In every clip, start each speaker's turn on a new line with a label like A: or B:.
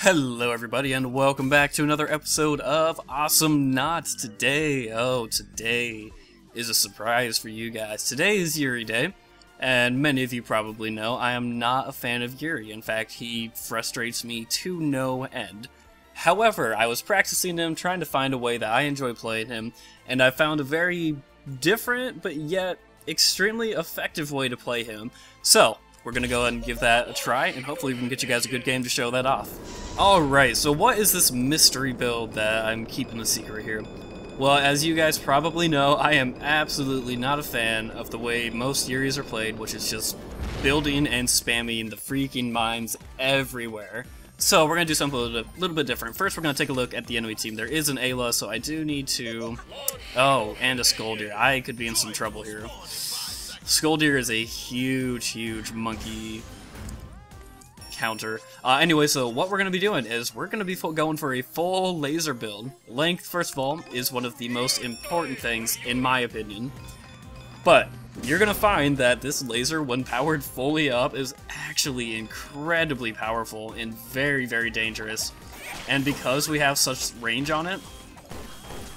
A: Hello everybody and welcome back to another episode of Awesomenauts. Today is a surprise for you guys. Today is Yuri Day, and many of you probably know I am not a fan of Yuri. In fact, he frustrates me to no end. However, I was practicing him, trying to find a way that I enjoy playing him, and I found a very different but yet extremely effective way to play him. So, we're going to go ahead and give that a try, and hopefully we can get you guys a good game to show that off. Alright, so what is this mystery build that I'm keeping a secret here? Well, as you guys probably know, I am absolutely not a fan of the way most Yuris are played, which is just building and spamming the freaking mines everywhere. So we're going to do something a little bit different. First, we're going to take a look at the enemy team. There is an Ayla, so I do need to... Oh, and a Skoldir. I could be in some trouble here. Skoldir is a huge monkey counter. Anyway, so what we're going to be doing is we're going to be going for a full laser build. Length, first of all, is one of the most important things, in my opinion. But you're going to find that this laser, when powered fully up, is actually incredibly powerful and very dangerous. And because we have such range on it,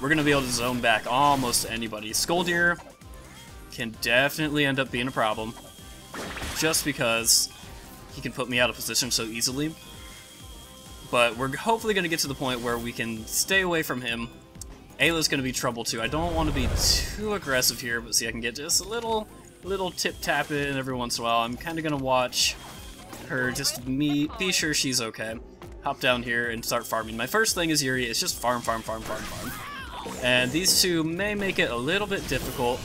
A: we're going to be able to zone back almost anybody. Skoldir can definitely end up being a problem, just because he can put me out of position so easily. But we're hopefully going to get to the point where we can stay away from him. Ayla's going to be trouble too. I don't want to be too aggressive here, but see, I can get just a little tip-tap in every once in a while. I'm kind of going to watch her, just be sure she's okay. Hop down here and start farming. My first thing is Yuri, it's just farm. And these two may make it a little bit difficult.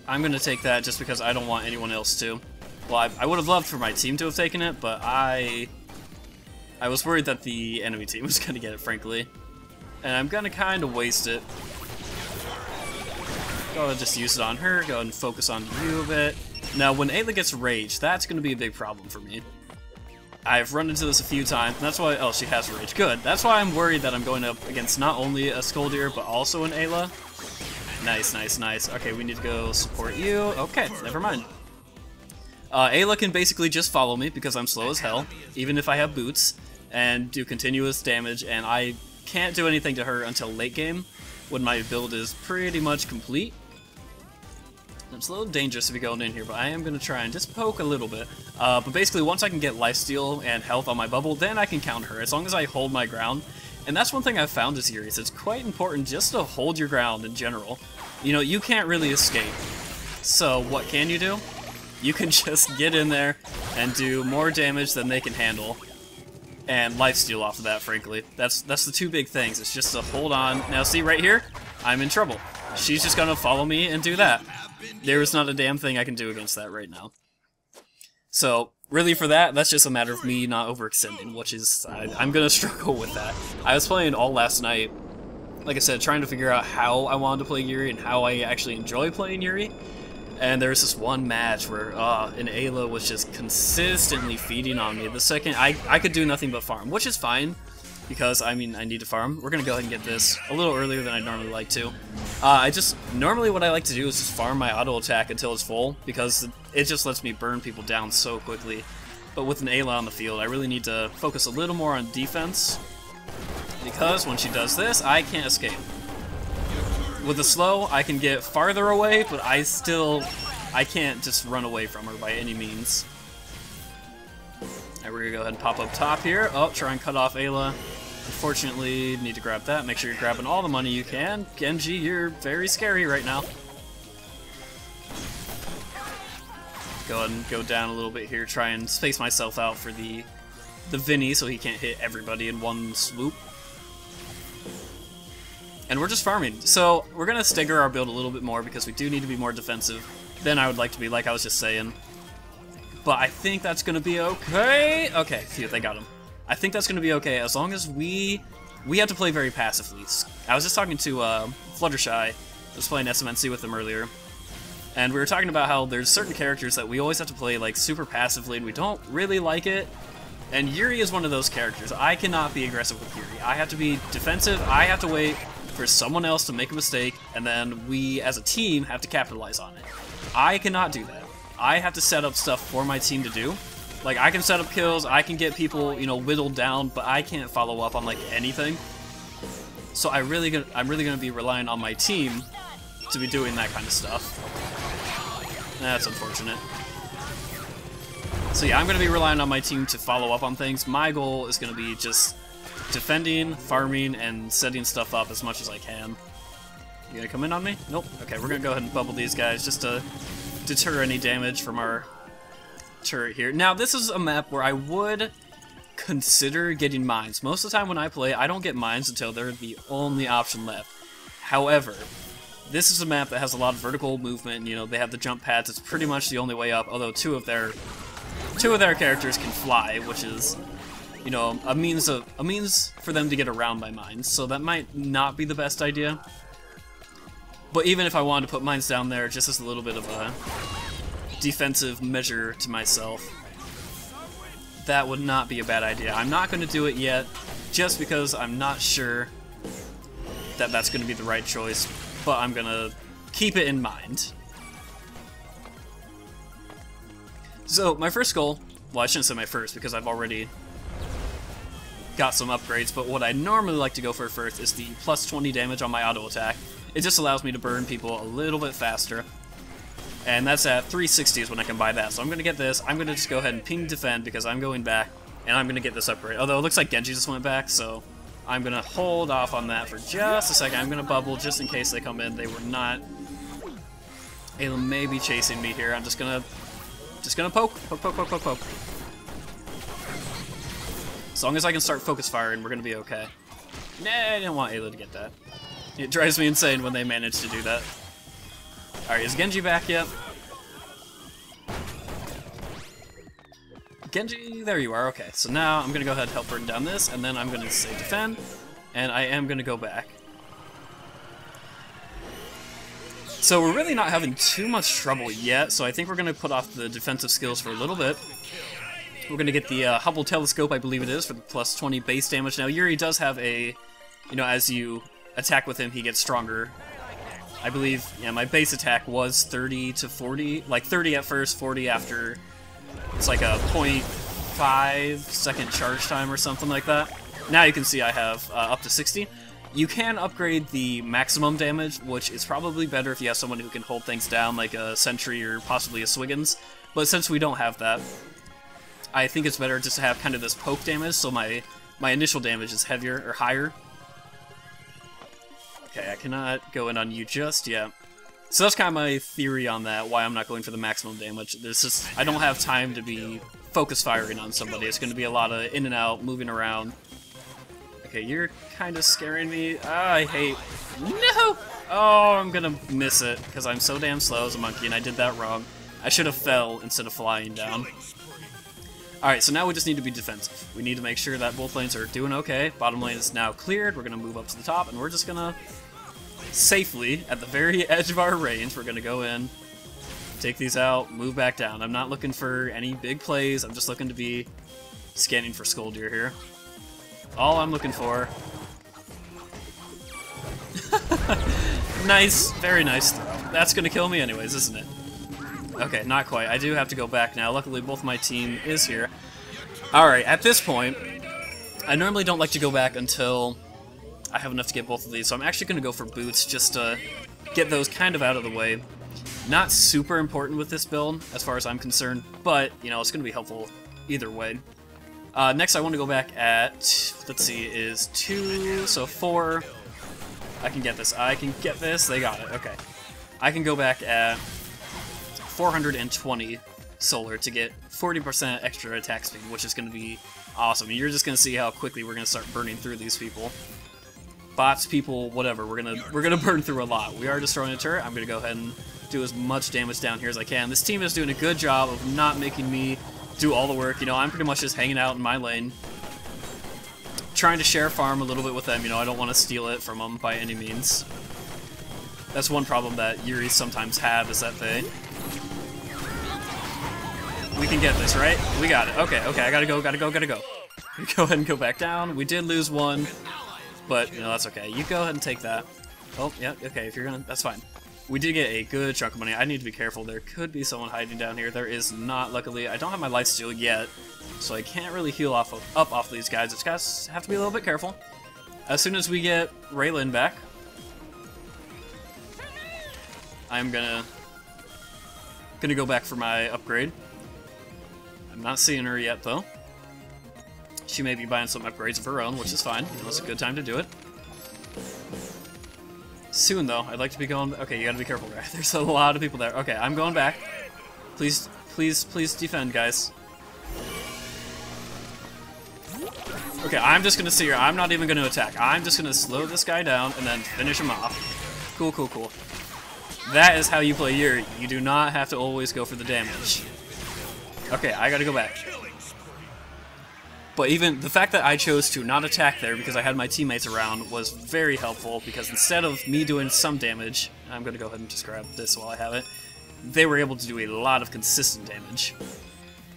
A: I'm going to take that just because I don't want anyone else to. Well, I would have loved for my team to have taken it, but I was worried that the enemy team was going to get it, frankly. And I'm going to kind of waste it. Go ahead and just use it on her, go ahead and focus on you a bit. Now, when Ayla gets rage, that's going to be a big problem for me. I've run into this a few times, and that's why... Oh, she has rage. Good. That's why I'm worried that I'm going up against not only a Skoldir, but also an Ayla. Nice. Okay, we need to go support you. Okay, never mind. Ayla can basically just follow me because I'm slow as hell, even if I have boots, and do continuous damage, and I can't do anything to her until late game, when my build is pretty much complete. It's a little dangerous to be going in here, but I am going to try and just poke a little bit. But basically, once I can get lifesteal and health on my bubble, then I can counter her, as long as I hold my ground. And that's one thing I've found this series. It's quite important just to hold your ground in general. You know, you can't really escape. So what can you do? You can just get in there and do more damage than they can handle. And lifesteal off of that, frankly. That's the two big things. It's just to hold on. Now see, right here, I'm in trouble. She's just gonna follow me and do that. There is not a damn thing I can do against that right now. So, really for that, that's just a matter of me not overextending, which is, I'm gonna struggle with that. I was playing all last night, like I said, trying to figure out how I wanted to play Yuri and how I actually enjoy playing Yuri. And there was this one match where an Ayla was just consistently feeding on me. The second, I could do nothing but farm, which is fine, because, I mean, I need to farm. We're gonna go ahead and get this a little earlier than I normally like to. Normally what I like to do is just farm my auto attack until it's full, because it just lets me burn people down so quickly. But with an Ayla on the field, I really need to focus a little more on defense, because when she does this, I can't escape. With a slow, I can get farther away, but I can't just run away from her by any means. Alright, we're gonna go ahead and pop up top here. Oh, try and cut off Ayla. Unfortunately, need to grab that. Make sure you're grabbing all the money you can. Genji, you're very scary right now. Go ahead and go down a little bit here. Try and space myself out for the Vinny so he can't hit everybody in one swoop. And we're just farming. So we're going to stagger our build a little bit more because we do need to be more defensive than I would like to be, like I was just saying. But I think that's going to be okay. Okay, phew, they got him. I think that's going to be okay as long as we have to play very passively. I was just talking to Fluttershy. I was playing SMNC with them earlier. And we were talking about how there's certain characters that we always have to play like super passively and we don't really like it. And Yuri is one of those characters. I cannot be aggressive with Yuri. I have to be defensive. I have to wait for someone else to make a mistake, and then we as a team have to capitalize on it. I cannot do that. I have to set up stuff for my team to do, Like, I can set up kills, I can get people, you know, whittled down, but I can't follow up on, like, anything. So I'm really gonna be relying on my team to be doing that kind of stuff. That's unfortunate. So yeah, I'm gonna be relying on my team to follow up on things. My goal is gonna be just defending, farming, and setting stuff up as much as I can. You gonna come in on me? Nope. Okay, we're gonna go ahead and bubble these guys just to deter any damage from our turret here. Now, this is a map where I would consider getting mines. Most of the time when I play, I don't get mines until they're the only option left. However, this is a map that has a lot of vertical movement. You know, they have the jump pads. It's pretty much the only way up, although two of their characters can fly, which is, you know, a means for them to get around my mines. So that might not be the best idea. But even if I wanted to put mines down there, just as a little bit of a defensive measure to myself, that would not be a bad idea. I'm not going to do it yet, just because I'm not sure that that's going to be the right choice, but I'm going to keep it in mind. So, my first goal, well, I shouldn't say my first, because I've already got some upgrades, but what I normally like to go for first is the plus 20 damage on my auto attack. It just allows me to burn people a little bit faster. And that's at 360 is when I can buy that. So I'm going to get this. I'm going to just go ahead and ping defend because I'm going back. And I'm going to get this upgrade. Although it looks like Genji just went back. So I'm going to hold off on that for just a second. I'm going to bubble just in case they come in. They were not. They may be chasing me here. I'm just going to poke. Poke. As long as I can start focus firing, we're going to be okay. Nah, I didn't want Ayla to get that. It drives me insane when they manage to do that. Alright, is Genji back yet? Genji, there you are, okay. So now I'm gonna go ahead and help burn down this, and then I'm gonna say defend, and I am gonna go back. So we're really not having too much trouble yet, so I think we're gonna put off the defensive skills for a little bit. We're gonna get the Hubble telescope, I believe it is, for the plus 20 base damage. Now, Yuri does have a, you know, as you attack with him, he gets stronger. I believe, yeah, my base attack was 30 to 40, like 30 at first, 40 after. It's like a 0.5 second charge time or something like that. Now you can see I have up to 60. You can upgrade the maximum damage, which is probably better if you have someone who can hold things down, like a Sentry or possibly a Swiggins. But since we don't have that, I think it's better just to have kind of this poke damage, so my initial damage is heavier or higher. Okay, I cannot go in on you just yet. So that's kind of my theory on that, why I'm not going for the maximum damage. There's just, I don't have time to be focus firing on somebody. It's going to be a lot of in and out, moving around. Okay, you're kind of scaring me. I hate... No! Oh, I'm going to miss it, because I'm so damn slow as a monkey, and I did that wrong. I should have fell instead of flying down. Alright, so now we just need to be defensive. We need to make sure that both lanes are doing okay. Bottom lane is now cleared. We're going to move up to the top, and we're just going to safely, at the very edge of our range, we're going to go in, take these out, move back down. I'm not looking for any big plays. I'm just looking to be scanning for Skull Deer here. All I'm looking for. Nice, very nice throw. That's going to kill me anyways, isn't it? Okay, not quite. I do have to go back now. Luckily, both my team is here. Alright, at this point, I normally don't like to go back until I have enough to get both of these, so I'm actually going to go for boots just to get those kind of out of the way. Not super important with this build, as far as I'm concerned, but, you know, it's going to be helpful either way. Next, I want to go back at, let's see, is 2, so 4. I can get this. I can get this. They got it. Okay. I can go back at 420 solar to get 40% extra attack speed, which is going to be awesome. You're just going to see how quickly we're going to start burning through these people. Bots, people, whatever. We're gonna burn through a lot. We are destroying a turret. I'm going to go ahead and do as much damage down here as I can. This team is doing a good job of not making me do all the work. You know, I'm pretty much just hanging out in my lane, trying to share farm a little bit with them. You know, I don't want to steal it from them by any means. That's one problem that Yuri sometimes have, is that they... We can get this, right? We got it. Okay, I gotta go. Go ahead and go back down. We did lose one, but, you know, that's okay. You go ahead and take that. Oh, yeah, okay, if you're gonna... That's fine. We did get a good chunk of money. I need to be careful. There could be someone hiding down here. There is not, luckily. I don't have my lifesteal yet, so I can't really heal up off these guys. Just guys have to be a little bit careful. As soon as we get Raylan back, I'm gonna go back for my upgrade. I'm not seeing her yet, though. She may be buying some upgrades of her own, which is fine. You know, it's a good time to do it. Soon, though, I'd like to be going... Okay, you gotta be careful, right? There's a lot of people there. Okay, I'm going back. Please, please, please defend, guys. Okay, I'm just gonna sit here. I'm not even gonna attack. I'm just gonna slow this guy down and then finish him off. Cool, cool, cool. That is how you play Yuri. You do not have to always go for the damage. Okay, I gotta go back. But even the fact that I chose to not attack there because I had my teammates around was very helpful, because instead of me doing some damage, I'm going to go ahead and just grab this while I have it, they were able to do a lot of consistent damage.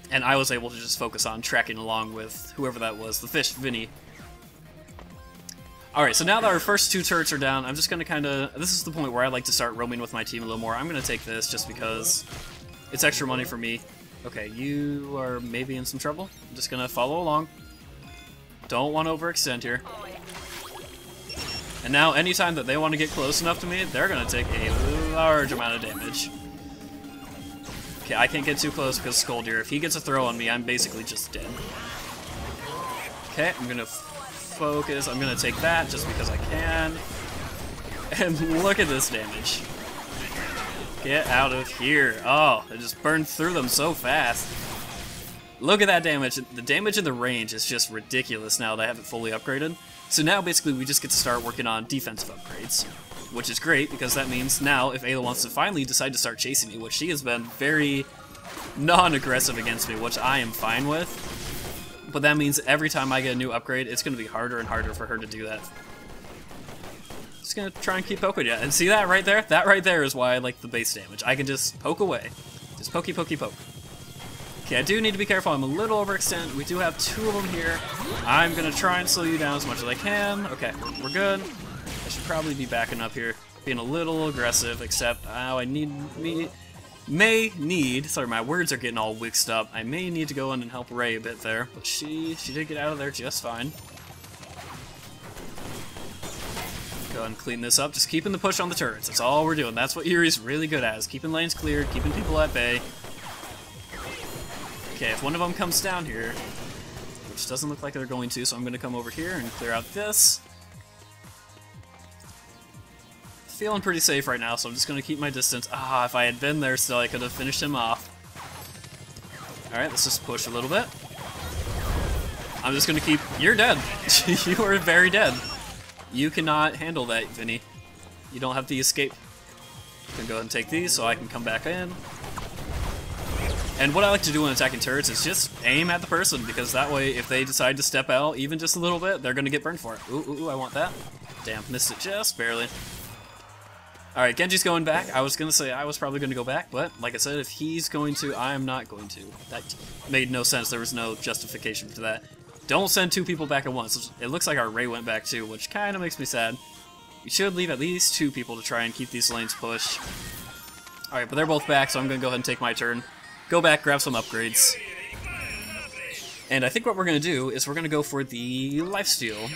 A: And I was able to just focus on tracking along with whoever that was, the fish, Vinny. Alright, so now that our first two turrets are down, I'm just going to kind of... This is the point where I like to start roaming with my team a little more. I'm going to take this just because it's extra money for me. Okay, you are maybe in some trouble. I'm just gonna follow along. Don't want to overextend here. And now, anytime that they want to get close enough to me, they're gonna take a large amount of damage. Okay, I can't get too close because Skoldir. If he gets a throw on me, I'm basically just dead. Okay, I'm gonna focus. I'm gonna take that just because I can. And look at this damage. Get out of here. Oh, I just burned through them so fast. Look at that damage. The damage in the range is just ridiculous now that I have it fully upgraded. So now basically we just get to start working on defensive upgrades, which is great because that means now if Ayla wants to finally decide to start chasing me, which she has been very non-aggressive against me, which I am fine with, but that means every time I get a new upgrade, it's going to be harder and harder for her to do that. Just gonna try and keep poking you. And see that right there? That right there is why I like the base damage. I can just poke away. Just pokey, pokey, poke. Okay, I do need to be careful. I'm a little overextended. We do have two of them here. I'm gonna try and slow you down as much as I can. Okay, we're good. I should probably be backing up here. Being a little aggressive, except I may need, sorry, my words are getting all mixed up. I may need to go in and help Ray a bit there, but she did get out of there just fine. Go ahead and clean this up. Just keeping the push on the turrets. That's all we're doing. That's what Yuri's really good at, is keeping lanes clear, keeping people at bay. Okay, if one of them comes down here, which doesn't look like they're going to, so I'm going to come over here and clear out this. Feeling pretty safe right now, so I'm just going to keep my distance. Ah, if I had been there still, I could have finished him off. Alright, let's just push a little bit. I'm just going to keep... You're dead. You are very dead. You cannot handle that, Vinny. You don't have the escape. I'm gonna go ahead and take these so I can come back in. And what I like to do when attacking turrets is just aim at the person, because that way, if they decide to step out even just a little bit, they're gonna get burned for it. Ooh, ooh, ooh, I want that. Damn, missed it just barely. Alright, Genji's going back. I was gonna say I was probably gonna go back, but like I said, if he's going to, I am not going to. That made no sense. There was no justification for that. Don't send two people back at once. It looks like our Ray went back too, which kind of makes me sad. We should leave at least two people to try and keep these lanes pushed. Alright, but they're both back, so I'm going to go ahead and take my turn. Go back, grab some upgrades. And I think what we're going to do is we're going to go for the lifesteal.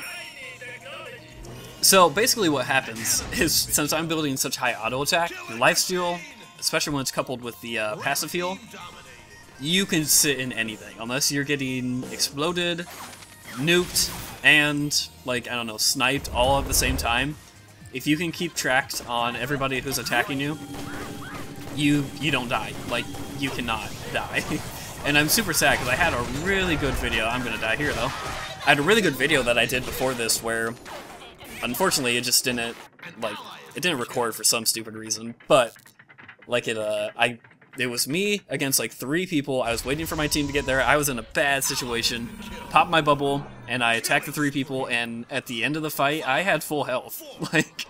A: So basically what happens is, since I'm building such high auto attack, lifesteal, especially when it's coupled with the passive heal, you can sit in anything, unless you're getting exploded, nuked, and, like, I don't know, sniped all at the same time. If you can keep tracked on everybody who's attacking you, you don't die. Like, you cannot die. And I'm super sad, because I had a really good video. I'm gonna die here, though. I had a really good video that I did before this where, unfortunately, it just didn't, like, it didn't record for some stupid reason, but, like, it was me against like 3 people. I was waiting for my team to get there. I was in a bad situation. Popped my bubble, and I attacked the 3 people, and at the end of the fight, I had full health. Like,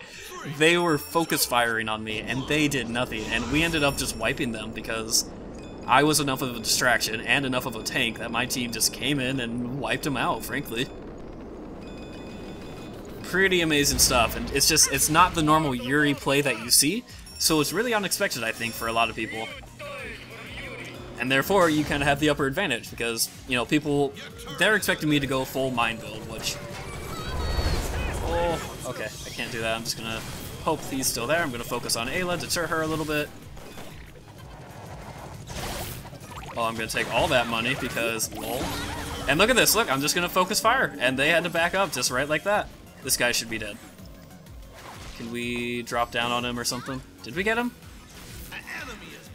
A: they were focus firing on me, and they did nothing. And we ended up just wiping them because I was enough of a distraction and enough of a tank that my team just came in and wiped them out, frankly. Pretty amazing stuff, and it's not the normal Yuri play that you see. So it's really unexpected, I think, for a lot of people. And therefore, you kind of have the upper advantage, because, you know, people, they're expecting me to go full mine build, which... Oh, okay, I can't do that. I'm just gonna hope he's still there. I'm gonna focus on Ayla, deter her a little bit. Oh, I'm gonna take all that money, because, lol. And look at this, look, I'm just gonna focus fire, and they had to back up just right like that. This guy should be dead. Can we drop down on him or something? Did we get him?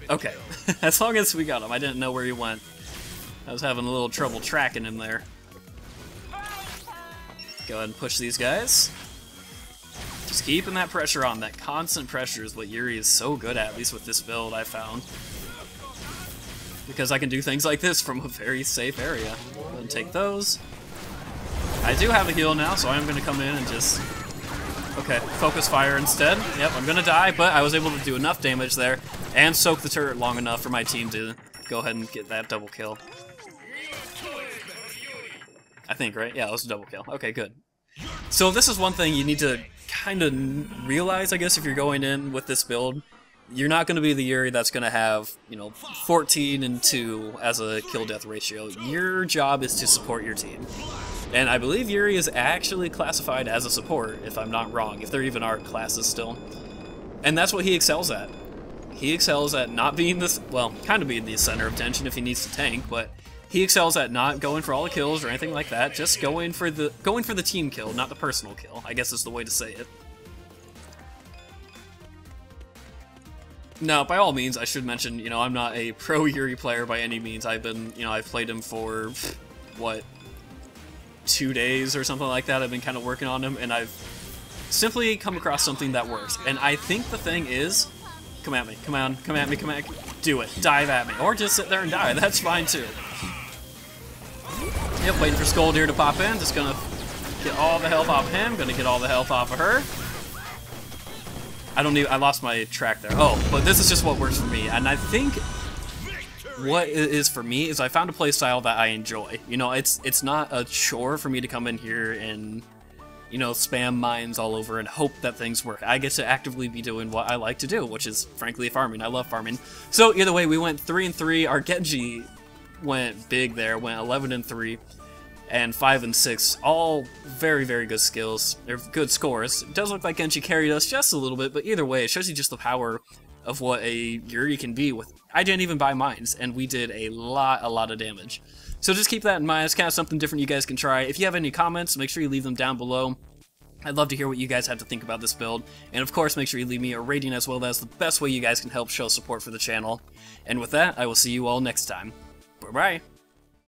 A: Okay, as long as we got him. I didn't know where he went. I was having a little trouble tracking him there. Go ahead and push these guys. Just keeping that pressure on. That constant pressure is what Yuri is so good at least with this build, I found. Because I can do things like this from a very safe area. Go ahead and take those. I do have a heal now, so I'm going to come in and just... Okay, focus fire instead. Yep, I'm gonna die, but I was able to do enough damage there and soak the turret long enough for my team to go ahead and get that double kill. I think, right? Yeah, it was a double kill. Okay, good. So this is one thing you need to kind of realize, I guess, if you're going in with this build. You're not going to be the Yuri that's going to have, you know, 14 and 2 as a kill-death ratio. Your job is to support your team. And I believe Yuri is actually classified as a support, if I'm not wrong, if there even are classes still. And that's what he excels at. He excels at not being this, well, kind of being the center of attention if he needs to tank, but he excels at not going for all the kills or anything like that, just going for the team kill, not the personal kill, I guess is the way to say it. Now, by all means, I should mention, you know, I'm not a pro Yuri player by any means. I've been, you know, I've played him for, what, 2 days or something like that. I've been kind of working on him, and I've simply come across something that works. And I think the thing is, come at me, come on, come at me, come at me, do it, dive at me, or just sit there and die, that's fine too. Yep, waiting for Skoldir to pop in, just gonna get all the health off of him, gonna get all the health off of her. I lost my track there. Oh, but this is just what works for me, and I think what it is for me is I found a playstyle that I enjoy. You know, it's not a chore for me to come in here and, you know, spam mines all over and hope that things work. I get to actively be doing what I like to do, which is, frankly, farming. I love farming. So, either way, we went 3 and 3. Our Genji went big there, went 11 and 3. And 5 and 6, all very, very good skills. They're good scores. It does look like Genji carried us just a little bit, but either way, it shows you just the power of what a Yuri can be with. I didn't even buy mines, and we did a lot of damage. So just keep that in mind. It's kind of something different you guys can try. If you have any comments, make sure you leave them down below. I'd love to hear what you guys have to think about this build. And of course, make sure you leave me a rating as well. That's the best way you guys can help show support for the channel. And with that, I will see you all next time. Bye-bye.